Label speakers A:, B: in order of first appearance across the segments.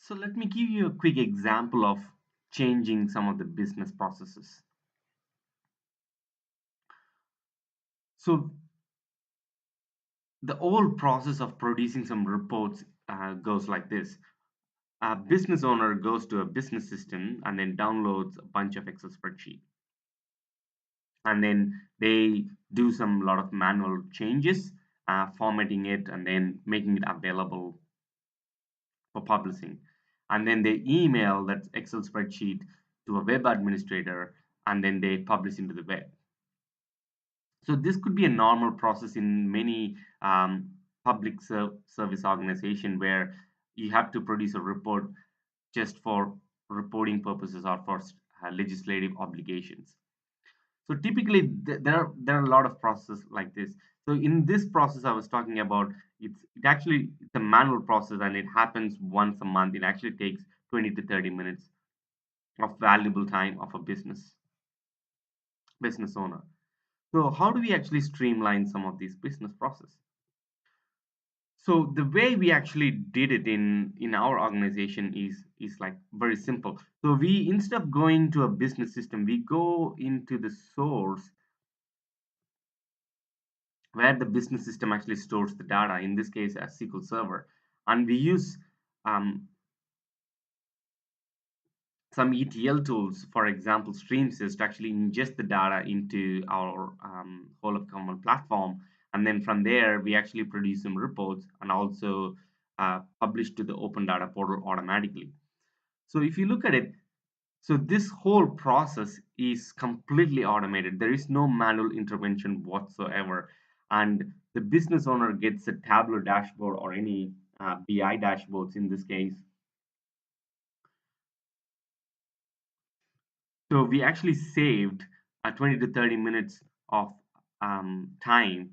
A: So let me give you a quick example of changing some of the business processes. So the whole process of producing some reports goes like this. A business owner goes to a business system and then downloads a bunch of Excel spreadsheet, and then they do some lot of manual changes, formatting it and then making it available for publishing. And then they email that Excel spreadsheet to a web administrator, and then they publish into the web. So this could be a normal process in many public service organization where you have to produce a report just for reporting purposes or for legislative obligations. So typically there are a lot of processes like this. So in this process I was talking about, it's a manual process and it happens once a month. It actually takes 20 to 30 minutes of valuable time of a business owner. So how do we actually streamline some of these business process? So the way we actually did it in our organization is like very simple. So we, instead of going to a business system, we go into the source where the business system actually stores the data, in this case a SQL server, and we use um, some ETL tools, for example streamsys, to actually ingest the data into our whole of common platform, and then from there we actually produce some reports and also publish to the open data portal automatically. So if you look at it, so this whole process is completely automated. There is no manual intervention whatsoever. And the business owner gets a Tableau dashboard or any BI dashboards in this case. So we actually saved 20 to 30 minutes of time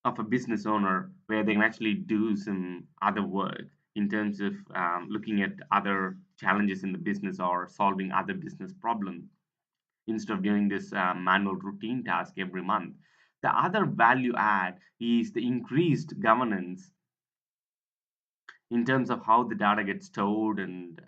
A: of a business owner where they can actually do some other work in terms of looking at other challenges in the business or solving other business problems instead of doing this manual routine task every month. The other value add is the increased governance in terms of how the data gets stored, and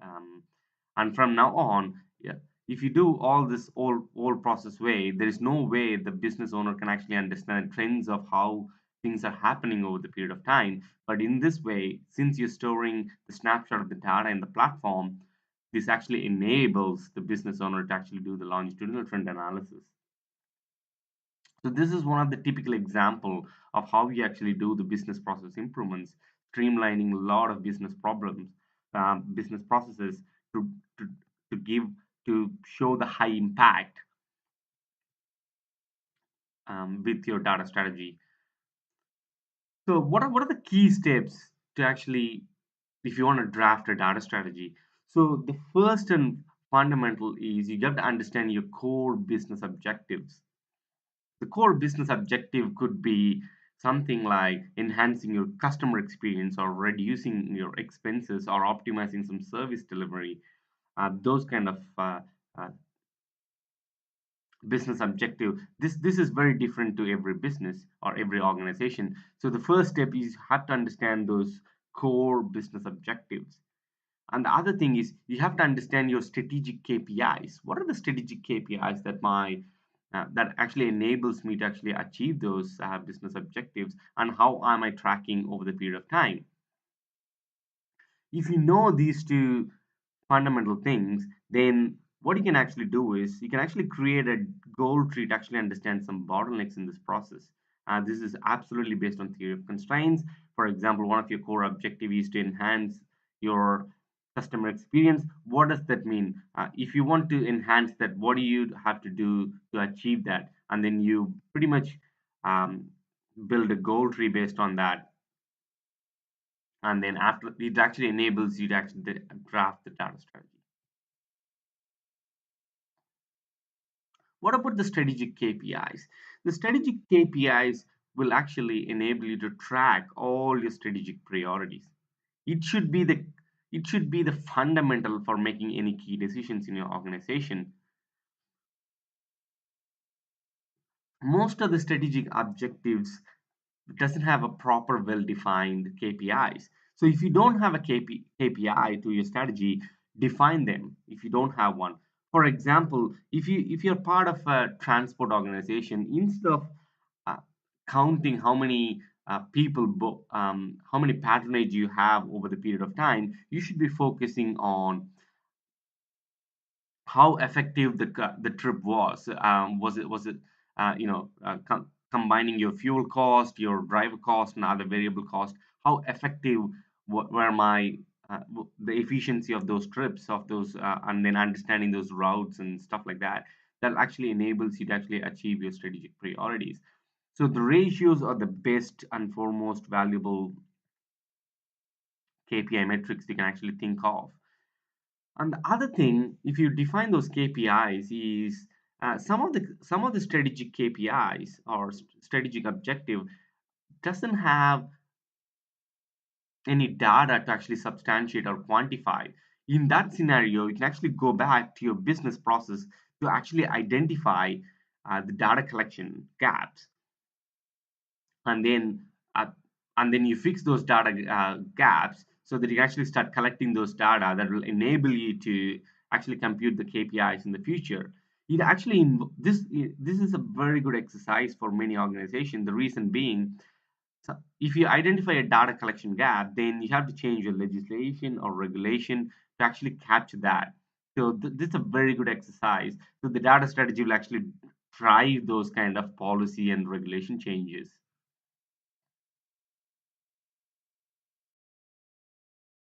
A: from now on, yeah, if you do all this old process way, there is no way the business owner can actually understand trends of how things are happening over the period of time. But in this way, since you're storing the snapshot of the data in the platform, this actually enables the business owner to actually do the longitudinal trend analysis. So this is one of the typical example of how we actually do the business process improvements, streamlining a lot of business problems, business processes to, to, to give, to show the high impact with your data strategy. So what are the key steps to actually, if you want to draft a data strategy? So the first and fundamental is you have to understand your core business objectives. The core business objective could be something like enhancing your customer experience or reducing your expenses or optimizing some service delivery. Those kind of uh, business objective. This is very different to every business or every organization. So the first step is you have to understand those core business objectives. And the other thing is you have to understand your strategic KPIs. What are the strategic KPIs that actually enables me to actually achieve those business objectives, and how am I tracking over the period of time? If you know these two fundamental things, then what you can actually do is you can actually create a goal tree to actually understand some bottlenecks in this process. This is absolutely based on theory of constraints. For example, one of your core objective is to enhance your customer experience. What does that mean? If you want to enhance that, what do you have to do to achieve that? And then you pretty much um, build a goal tree based on that, and then after it actually enables you to actually draft the data strategy. What about the strategic KPIs? The strategic KPIs will actually enable you to track all your strategic priorities. It should be the it should be the fundamental for making any key decisions in your organization. Most of the strategic objectives doesn't have a proper well-defined KPIs. So if you don't have a KPI to your strategy, define them if you don't have one. For example, if you're part of a transport organization, instead of uh, counting how many how many patronage you have over the period of time, you should be focusing on how effective the trip was. Was it combining your fuel cost, your driver cost, and other variable cost? How effective were my the efficiency of those trips of those and then understanding those routes and stuff like that. That actually enables you to actually achieve your strategic priorities. So the ratios are the best and foremost valuable KPI metrics you can actually think of. And the other thing, if you define those KPIs, is some of the strategic KPIs or strategic objective doesn't have any data to actually substantiate or quantify. In that scenario, you can actually go back to your business process to actually identify the data collection gaps, and then uh, you fix those data gaps so that you can actually start collecting those data that will enable you to actually compute the KPIs in the future. It actually this is a very good exercise for many organizations. The reason being, so if you identify a data collection gap, then you have to change your legislation or regulation to actually capture that. So this is a very good exercise. So the data strategy will actually drive those kind of policy and regulation changes.